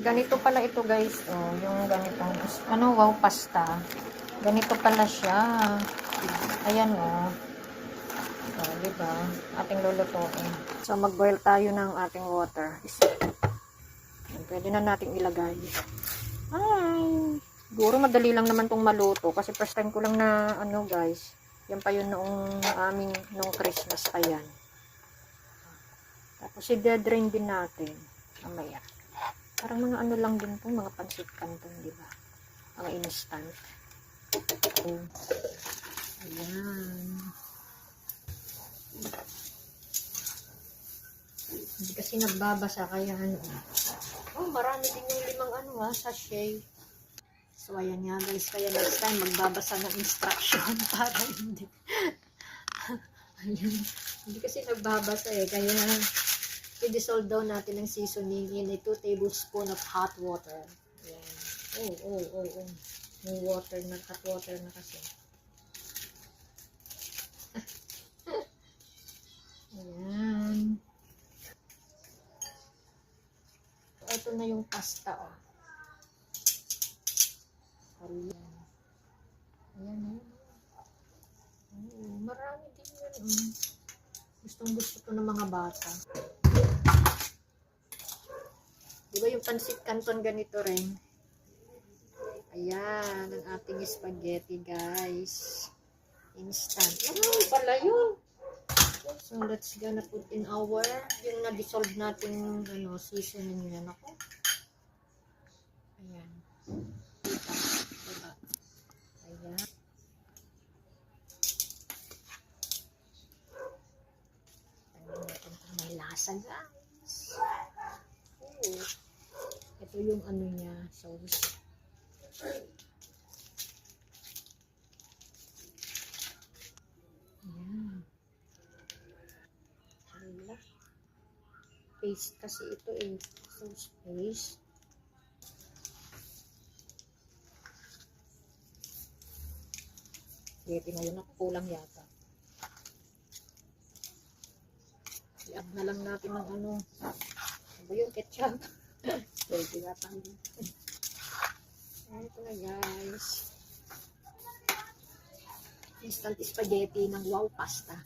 Ganito pala ito guys, oh, yung ganitong, ano, wow, pasta. Ganito pala siya. Ayan, oh. Oh, diba? Ating lulutuin. So, mag-boil tayo ng ating water. Pwede na nating ilagay. Ay, siguro madali lang naman tong maluto. Kasi first time ko lang na, ano guys, yan pa yun noong aming, noong Christmas pa yan. Tapos, i-drain din natin. Mamaya. Parang mga ano lang din po, mga pansit canton, di ba? Mga instant. Ayan. Hindi kasi nagbabasa, kaya ano. Oh, marami din yung 5 ano sachet. So, ayan nga guys, kaya next time magbabasa ng instruction para hindi. Ayan. Hindi kasi nagbabasa kaya i-dissolve daw natin ang seasoning in a 2 tablespoon of hot water. Ayan. Oh. May water na, hot water na kasi. Ayan. Ito na yung pasta, oh. Ayan. Ayan. Oh, marami din yun, oh. Gustong gusto to ng mga bata. Diba yung pansit canton ganito rin? Ayan, ang ating spaghetti, guys. Instant. Ano pala yun? So, let's gonna put in our, yung na-dissolve natin, ano, seasoning yan ako. Ayan. Diba? Ayan. Tingnan natin kung may lasa, guys. Oh. Ito yung ano niya, sauce. Ayan. Hala. Paste kasi ito sauce paste. Pwede na yun ako, kulang yata. I-add na lang natin ng ano yung ketchup. Pwede na tayo. Ito na guys. Instant spaghetti ng wow pasta.